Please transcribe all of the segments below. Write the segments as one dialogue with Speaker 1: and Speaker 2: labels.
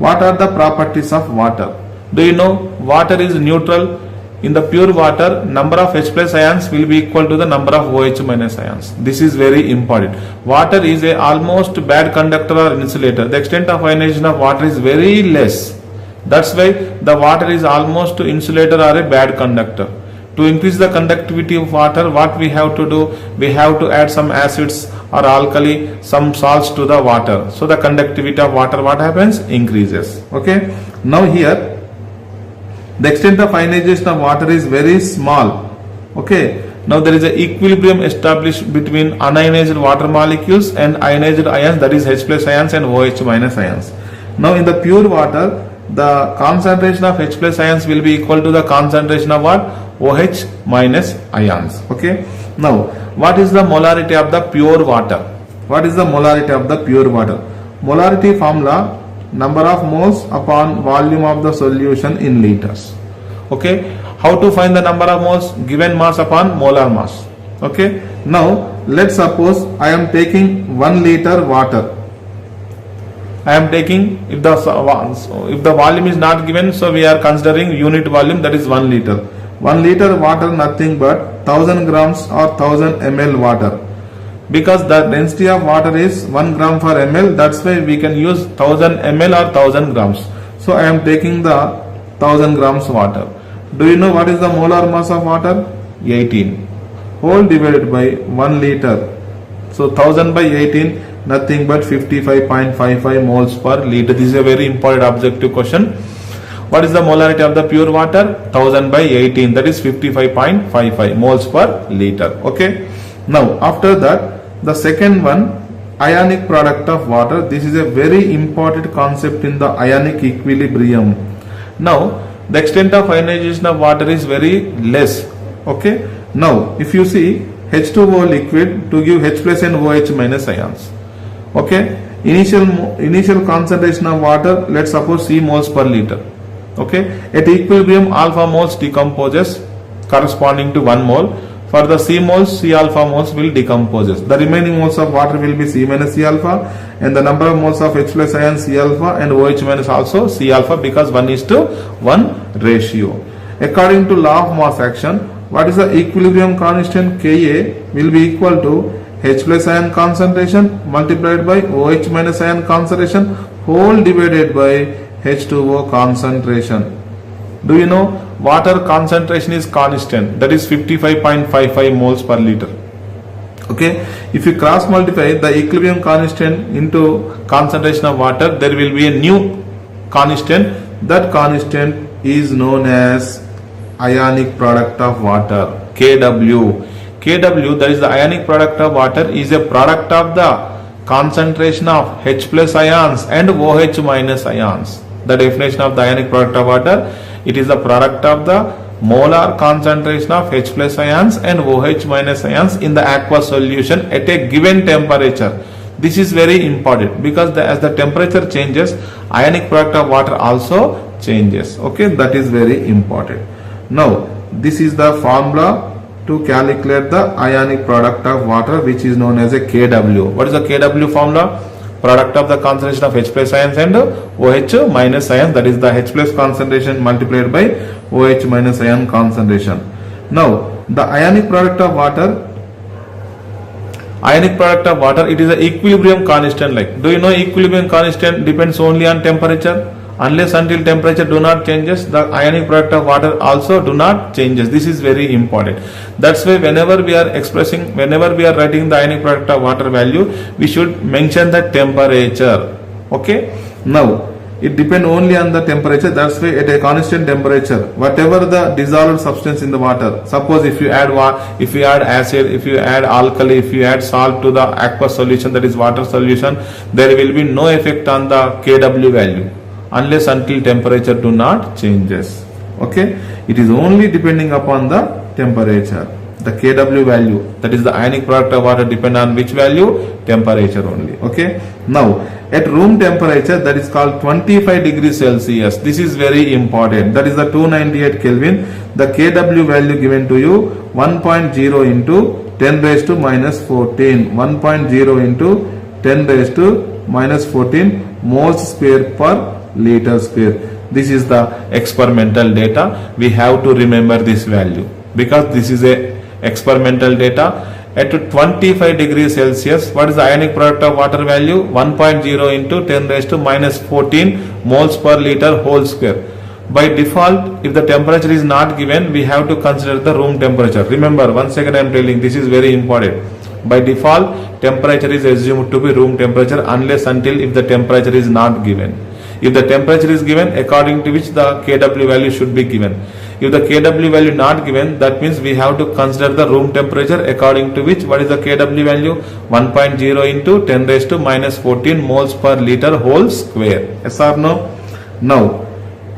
Speaker 1: What are the properties of water? Do you know water is neutral? In the pure water, number of H plus ions will be equal to the number of OH minus ions. This is very important. Water is a almost bad conductor or insulator. The extent of ionization of water is very less. That's why the water is almost insulator or a bad conductor. To increase the conductivity of water, what we have to do? We have to add some acids or alkali, some salts to the water. So the conductivity of water, what happens? Increases. Okay. Now here, the extent of ionization of water is very small. Okay. Now there is an equilibrium established between unionized water molecules and ionized ions, that is H plus ions and OH minus ions. Now in the pure water, the concentration of H plus ions will be equal to the concentration of what? OH minus ions. Okay. Now what is the molarity of the pure water? What is the molarity of the pure water? Molarity formula: number of moles upon volume of the solution in liters. Okay. How to find the number of moles? Given mass upon molar mass. Okay. Now let's suppose I am taking 1 liter water. I am taking, if the volume is not given, so we are considering unit volume, that is 1 liter. 1 liter water nothing but 1000 grams or 1000 ml water. Because the density of water is 1 gram per ml, that's why we can use 1000 ml or 1000 grams. So I am taking the 1000 grams water. Do you know what is the molar mass of water? 18 whole divided by 1 liter. So 1000 by 18, nothing but 55.55 moles per liter. This is a very important objective question. What is the molarity of the pure water? 1000 by 18, that is 55.55 moles per liter. Okay. Now after that, the second one, ionic product of water. This is a very important concept in the ionic equilibrium. Now the extent of ionization of water is very less. Okay. Now if you see H2O liquid to give H plus and OH minus ions. Okay. Initial concentration of water, let's suppose C moles per liter. Okay. At equilibrium, alpha moles decomposes corresponding to 1 mole. For the C moles, C alpha moles will decomposes. The remaining moles of water will be C minus C alpha, and the number of moles of H plus ion C alpha and OH minus also C alpha, because 1:1 ratio. According to law of mass action, what is the equilibrium constant? Ka will be equal to H plus ion concentration multiplied by OH minus ion concentration whole divided by H2O concentration. Do you know water concentration is constant, that is 55.55 moles per liter. Okay. If you cross multiply the equilibrium constant into concentration of water, there will be a new constant. That constant is known as ionic product of water, Kw. Kw, that is the ionic product of water, is a product of the concentration of H plus ions and OH minus ions. The definition of the ionic product of water: it is the product of the molar concentration of H plus ions and OH minus ions in the aqueous solution at a given temperature. This is very important, because as the temperature changes, ionic product of water also changes. Okay, that is very important. Now this is the formula to calculate the ionic product of water, which is known as a Kw. What is the Kw formula? Product of the concentration of H plus ions and OH minus ions, that is the H plus concentration multiplied by OH minus ion concentration. Now the ionic product of water, it is an equilibrium constant. Like, do you know equilibrium constant depends only on temperature? Unless until temperature do not changes, the ionic product of water also do not changes. This is very important. That's why whenever we are writing the ionic product of water value, we should mention the temperature. Okay. Now it depends only on the temperature. That's why at a constant temperature, whatever the dissolved substance in the water, suppose if you add acid, if you add alkali, if you add salt to the aqueous solution, that is water solution, there will be no effect on the Kw value unless until temperature do not changes. Okay. It is only depending upon the temperature. The Kw value, that is the ionic product of water, depend on which value? Temperature only. Okay. Now at room temperature, that is called 25 degrees Celsius. This is very important. That is the 298 Kelvin. The Kw value given to you 1.0 into 10 raised to minus 14. 1.0 into 10 raised to minus 14 moles square per liter square. This is the experimental data. We have to remember this value because this is a experimental data. At 25 degrees Celsius, what is the ionic product of water value? 1.0 into 10 raised to minus 14 moles per liter whole square. By default, if the temperature is not given, we have to consider the room temperature. Remember, once again I am telling, this is very important. By default, temperature is assumed to be room temperature unless until if the temperature is not given. If the temperature is given, according to which the kW value should be given. If the kW value not given, that means we have to consider the room temperature, according to which what is the kW value? 1.0 into 10 raised to minus 14 moles per liter whole square. Yes or no? Now,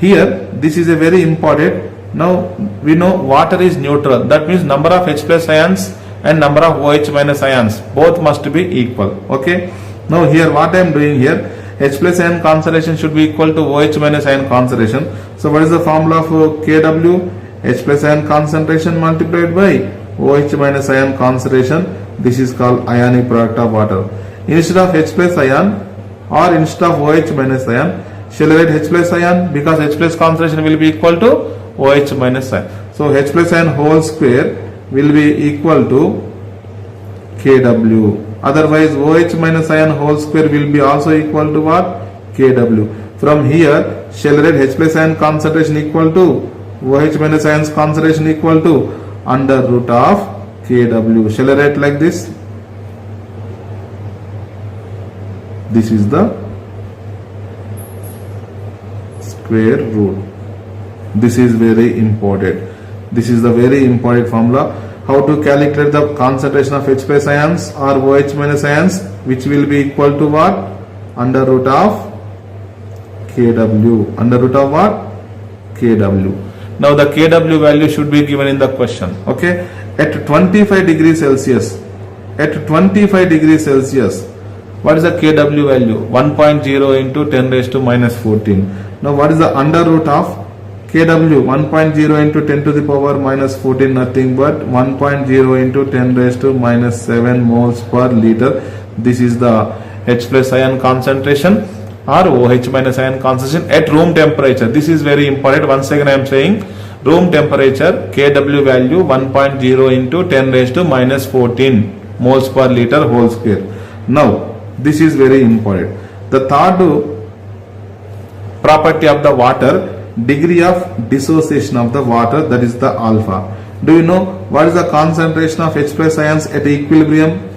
Speaker 1: here this is a very important. Now we know water is neutral. That means number of H plus ions and number of OH minus ions both must be equal. Okay. Now here what I am doing here, H plus ion concentration should be equal to OH minus ion concentration. So what is the formula of Kw? H plus ion concentration multiplied by OH minus ion concentration. This is called ionic product of water. Instead of H plus ion or instead of OH minus ion, shall I write H plus ion because H plus concentration will be equal to OH minus ion. So H plus ion whole square will be equal to Kw. Otherwise OH minus ion whole square will be also equal to what? Kw. From here, shall I write H plus ion concentration equal to OH minus ions concentration equal to under root of Kw. Shall I write like this? This is the square root. This is very important. This is the very important formula. How to calculate the concentration of H plus ions or OH minus ions, which will be equal to what? Under root of Kw. Under root of what? Kw. Now the Kw value should be given in the question. Okay. At 25 degrees Celsius. At 25 degrees Celsius. What is the Kw value? 1.0 into 10 raised to minus 14. Now what is the under root of Kw? 1.0 into 10 to the power minus 14, nothing but 1.0 into 10 raised to minus 7 moles per liter. This is the H plus ion concentration or OH minus ion concentration at room temperature. This is very important. Once again I am saying, room temperature Kw value 1.0 into 10 raised to minus 14 moles per liter whole square. Now this is very important. The third property of the water, degree of dissociation of the water, that is the alpha. Do you know what is the concentration of H plus ions at equilibrium?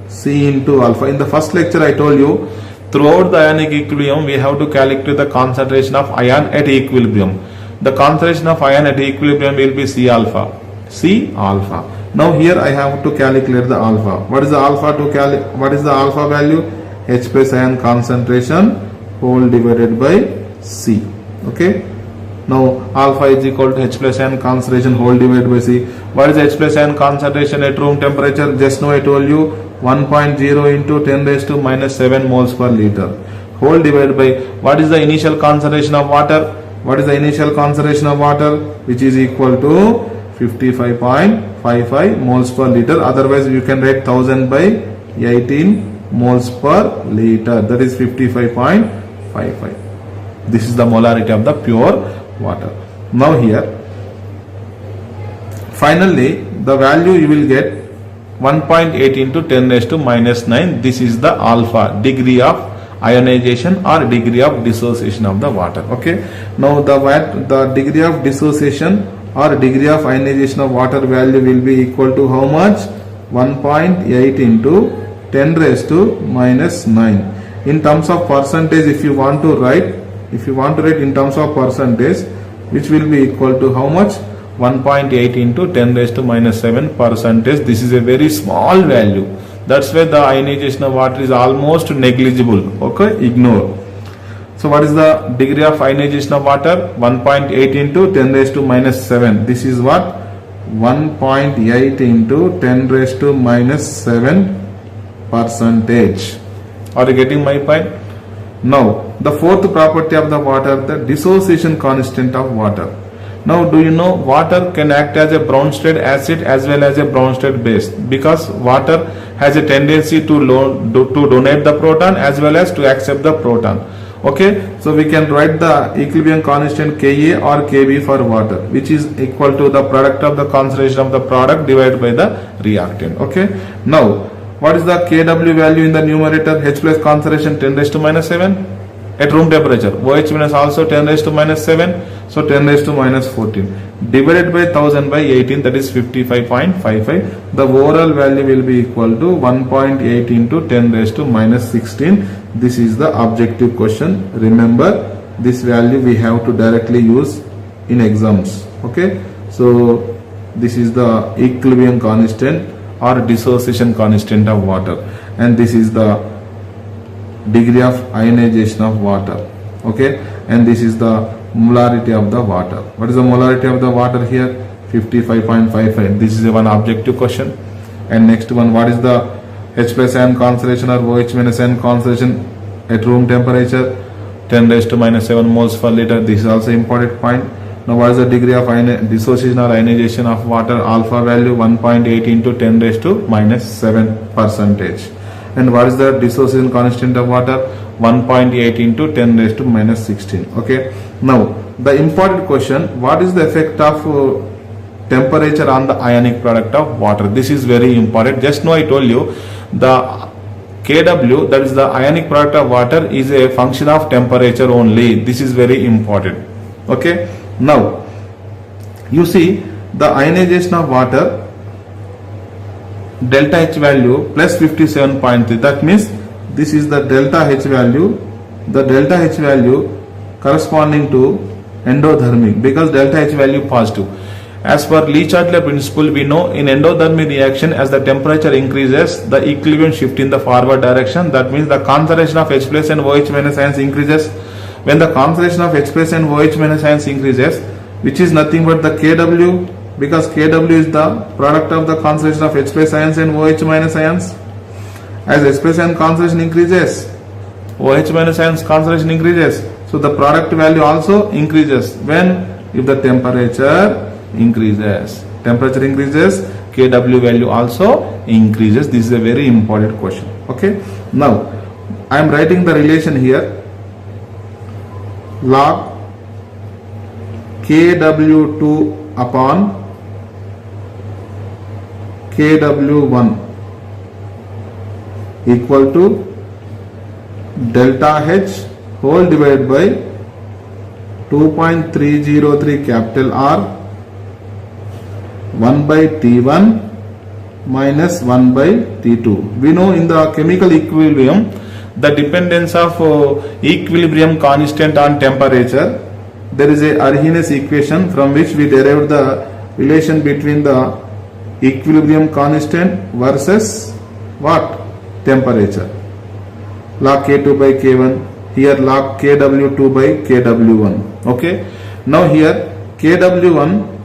Speaker 1: C into alpha. In the first lecture I told you, throughout the ionic equilibrium we have to calculate the concentration of ion at equilibrium. The concentration of ion at equilibrium will be C alpha. C alpha. Now here I have to calculate the alpha. What is the alpha to calculate? What is the alpha value? H plus ion concentration whole divided by C. Okay. Now alpha is equal to H plus ion concentration whole divided by C. What is H plus ion concentration at room temperature? Just now I told you 1.0 into 10 raised to minus 7 moles per liter whole divided by what is the initial concentration of water? What is the initial concentration of water? Which is equal to 55.55 moles per liter. Otherwise you can write 1000 by 18 moles per liter. That is 55.55. This is the molarity of the pure water. Now here, finally the value you will get 1.8 into 10 raised to minus 9. This is the alpha, degree of ionization or degree of dissociation of the water. Okay. Now the degree of dissociation or degree of ionization of water value will be equal to how much? 1.8 into 10 raised to minus 9. In terms of percentage, if you want to write in terms of percentage, which will be equal to how much? 1.8 into 10 raised to minus 7 percentage. This is a very small value. That's why the ionization of water is almost negligible. Okay, ignore. So what is the degree of ionization of water? 1.8 into 10 raised to minus 7. This is what? 1.8 into 10 raised to minus 7 percentage. Are you getting my point? Now, the fourth property of the water, the dissociation constant of water. Now, do you know water can act as a Bronsted acid as well as a Bronsted base, because water has a tendency to donate the proton as well as to accept the proton. Okay, so we can write the equilibrium constant Ka or Kb for water, which is equal to the product of the concentration of the product divided by the reactant. Okay, now what is the Kw value in the numerator? H plus concentration 10 raised to minus 7 at room temperature. OH minus also 10 raised to minus 7, so 10 raised to minus 14 divided by 1000 by 18, that is 55.55. the overall value will be equal to 1.8 into 10 raised to minus 16. This is the objective question. Remember, this value we have to directly use in exams. Okay, so this is the equilibrium constant or dissociation constant of water, and this is the degree of ionization of water. Okay, and this is the molarity of the water. What is the molarity of the water here? 55.55. This is one objective question. And next one, what is the H plus ion concentration or OH minus ion concentration at room temperature? 10 raised to minus 7 moles per liter. This is also important point. Now what is the degree of dissociation or ionization of water? Alpha value 1.8 into 10 raised to minus 7 percentage. And what is the dissociation constant of water? 1.8 into 10 raised to minus 16. Okay, now the important question, what is the effect of temperature on the ionic product of water? This is very important. Just now I told you the Kw, that is the ionic product of water, is a function of temperature only. This is very important. Okay, now you see the ionization of water, delta H value plus 57.3. that means this is the delta H value, the delta H value corresponding to endothermic, because delta H value positive. As per Le-Chatelier principle, we know in endothermic reaction, as the temperature increases, the equilibrium shift in the forward direction. That means the concentration of H plus and OH minus ions increases. When the concentration of H plus and OH minus ions increases, which is nothing but the Kw, because Kw is the product of the concentration of H plus ions and OH minus ions. As H plus ion concentration increases, OH minus ions concentration increases, so the product value also increases. When? If the temperature increases. Temperature increases, Kw value also increases. This is a very important question. Okay, now I am writing the relation here. Log Kw2 upon Kw1 equal to delta H whole divided by 2.303 capital R 1 by T1 minus 1 by T2. We know in the chemical equilibrium, the dependence of equilibrium constant on temperature, there is a Arrhenius equation from which we derived the relation between the equilibrium constant versus what? Temperature. Log K2 by K1, here log Kw2 by Kw1. Okay, now here Kw1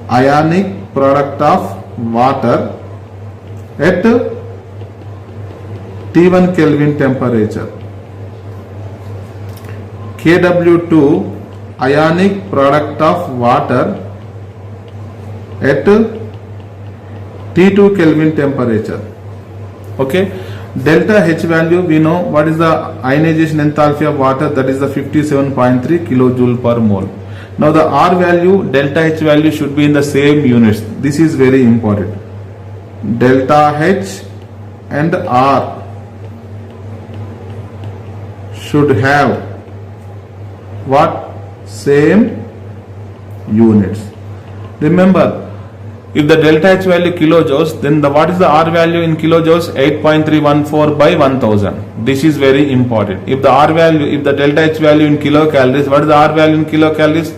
Speaker 1: ionic product of water at T1 Kelvin temperature. Kw2 ionic product of water at T2 Kelvin temperature. Okay, delta H value, we know what is the ionization enthalpy of water, that is the 57.3 kilojoule per mole. Now the R value, delta H value should be in the same units. This is very important. Delta H and R should have what? Same units. Remember, if the delta H value kilojoules, then what is the R value in kilojoules? 8.314 by 1000. This is very important. If the R value, if the delta H value in kilocalories, what is the R value in kilocalories?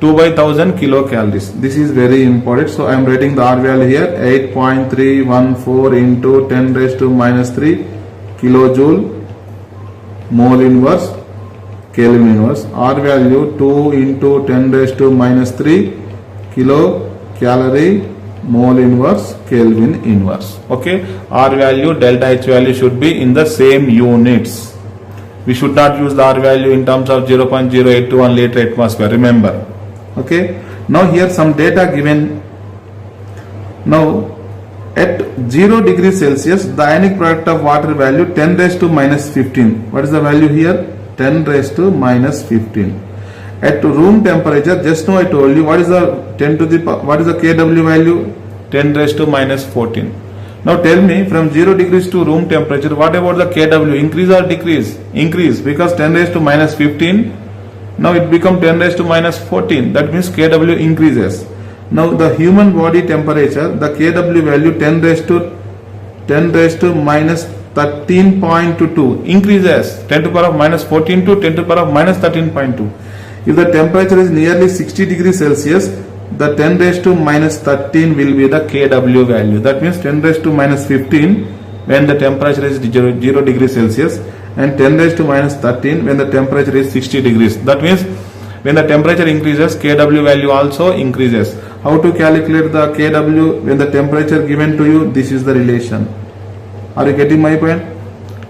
Speaker 1: 2 by 1000 kilocalories. This is very important. So I am writing the R value here, 8.314 into 10 raised to minus 3 kilojoule mole inverse Kelvin inverse. R value 2 into 10 raised to minus 3 kilocalorie mole inverse Kelvin inverse. Okay, R value, delta H value should be in the same units. We should not use the R value in terms of 0.0821 liter atmosphere. Remember. Okay, now here some data given. Now At 0 degrees Celsius, the ionic product of water value 10 raised to minus 15. What is the value here? 10 raised to minus 15. At room temperature, just now I told you what is the what is the Kw value? 10 raised to minus 14. Now tell me, from 0 degrees to room temperature, what about the Kw? Increase or decrease? Increase, because 10 raised to minus 15. Now it become 10 raised to minus 14. That means Kw increases. Now the human body temperature, the Kw value 10 raised to minus 13.2 increases 10 to the power of minus 14 to 10 to the power of minus 13.2. If the temperature is nearly 60 degrees Celsius, the 10 raised to minus 13 will be the Kw value. That means 10 raised to minus 15 when the temperature is 0 degrees Celsius, and 10 raised to minus 13 when the temperature is 60 degrees. That means when the temperature increases, Kw value also increases. How to calculate the Kw when the temperature given to you? This is the relation. Are you getting my point?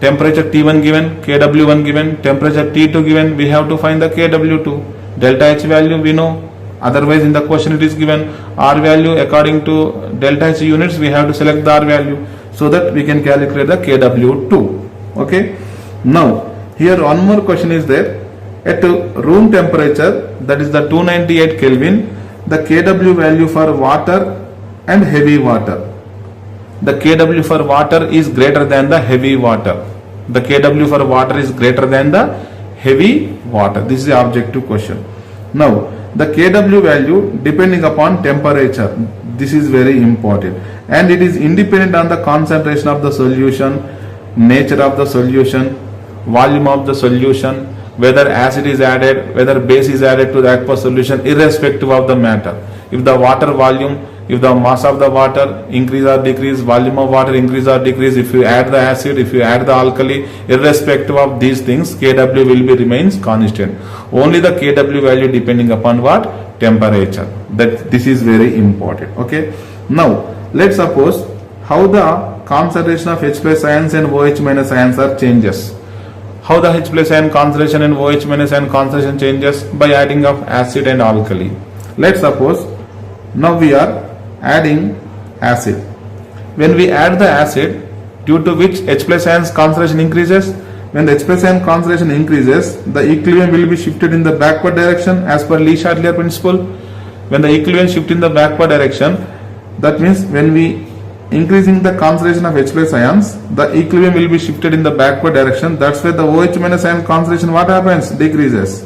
Speaker 1: Temperature T1 given, Kw1 given, temperature T2 given, we have to find the Kw2. Delta H value we know. Otherwise in the question it is given R value according to delta H units, we have to select the R value so that we can calculate the Kw2. Okay. Now here one more question is there. At room temperature, that is the 298 Kelvin, the Kw value for water and heavy water. The Kw for water is greater than the heavy water. The Kw for water is greater than the heavy water. This is the objective question. Now, the Kw value depending upon temperature. This is very important. And it is independent on the concentration of the solution, nature of the solution, volume of the solution, whether acid is added, whether base is added to the aqueous solution, irrespective of the matter. If the water volume, if the mass of the water increase or decrease, volume of water increase or decrease, if you add the acid, if you add the alkali, irrespective of these things, Kw will be remains constant. Only the Kw value depending upon what? Temperature. That this is very important. Okay. Now let's suppose how the concentration of H plus ions and OH minus ions are changes. How the H plus ion concentration and OH minus ion concentration changes? By adding of acid and alkali. Let's suppose now we are adding acid. When we add the acid, due to which H plus ions concentration increases, when the H plus ion concentration increases, the equilibrium will be shifted in the backward direction as per Le-Chatelier principle. When the equilibrium shift in the backward direction, that means when we increasing the concentration of H plus ions, the equilibrium will be shifted in the backward direction. That's why the OH minus ion concentration what happens? Decreases.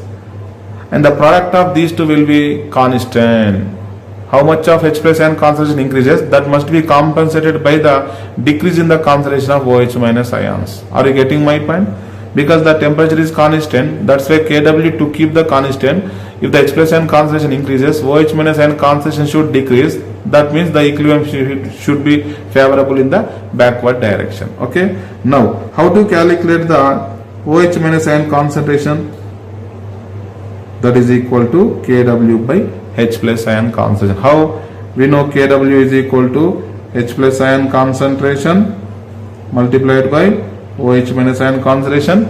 Speaker 1: And the product of these two will be constant. How much of H plus ion concentration increases, that must be compensated by the decrease in the concentration of OH minus ions. Are you getting my point? Because the temperature is constant, that's why Kw to keep the constant. If the H plus ion concentration increases, OH minus ion concentration should decrease. That means the equilibrium should be favorable in the backward direction. Okay. Now, how to calculate the OH minus ion concentration? That is equal to Kw by H plus ion concentration. How we know Kw is equal to H plus ion concentration multiplied by OH minus ion concentration.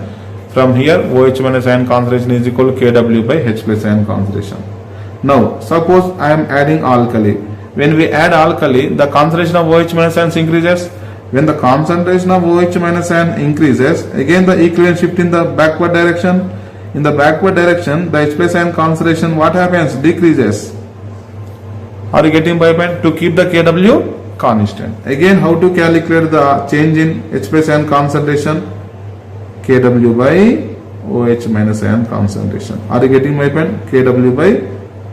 Speaker 1: From here OH minus ion concentration is equal to Kw by H plus ion concentration. Now suppose I am adding alkali. When we add alkali, the concentration of OH minus ions increases. When the concentration of OH minus ion increases, again the equilibrium shift in the backward direction. In the backward direction, the H plus ion concentration what happens? Decreases. Are you getting my point? To keep the Kw constant. Again, how to calculate the change in H plus ion concentration? Kw by OH minus ion concentration. Are you getting my point? Kw by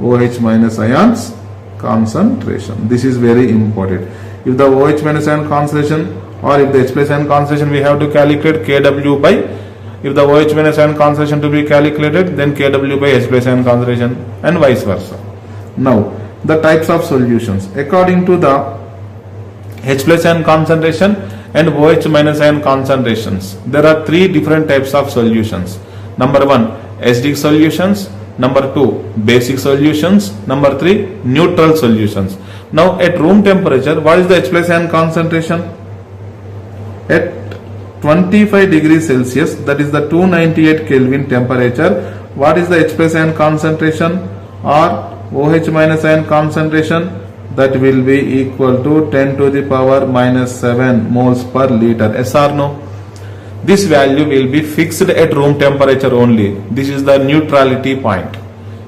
Speaker 1: OH minus ions concentration. This is very important. If the OH minus ion concentration or if the H plus ion concentration, we have to calculate Kw by. If the OH minus ion concentration to be calculated, then Kw by H plus ion concentration and vice versa. Now, the types of solutions. According to the H plus ion concentration and OH minus ion concentrations, there are three different types of solutions. Number one, acidic solutions. Number two, basic solutions. Number three, neutral solutions. Now, at room temperature, what is the H plus ion concentration? At 25 degrees Celsius, that is the 298 Kelvin temperature, what is the H plus ion concentration or OH minus ion concentration? that will be equal to 10 to the power minus 7 moles per liter. Yes or no? This value will be fixed at room temperature only. This is the neutrality point.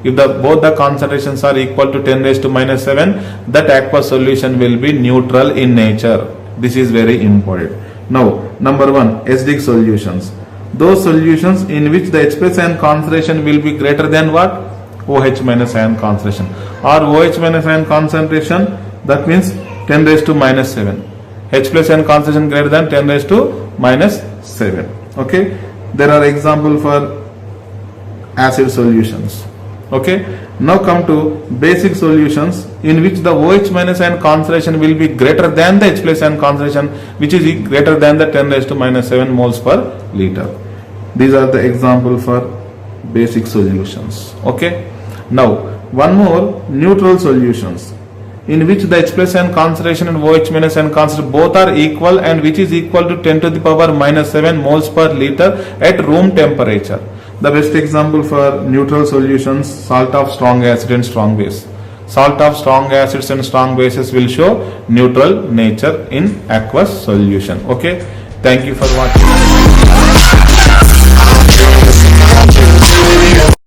Speaker 1: If both the concentrations are equal to 10 raised to minus 7, that aqueous solution will be neutral in nature. This is very important. Now, number 1, acidic solutions. Those solutions in which the H plus ion concentration will be greater than what? OH minus ion concentration. Or OH minus ion concentration, that means 10 raised to minus 7. H plus ion concentration greater than 10 raised to minus 7. Okay. There are examples for acid solutions. Okay. Now come to basic solutions in which the OH minus ion concentration will be greater than the H plus ion concentration, which is greater than the 10 raised to minus 7 moles per liter. These are the example for basic solutions. Okay. Now one more, neutral solutions in which the H plus ion concentration and OH minus ion concentration both are equal and which is equal to 10 to the power minus 7 moles per liter at room temperature. The best example for neutral solutions, salt of strong acid and strong base. Salt of strong acids and strong bases will show neutral nature in aqueous solution. Okay. Thank you for watching.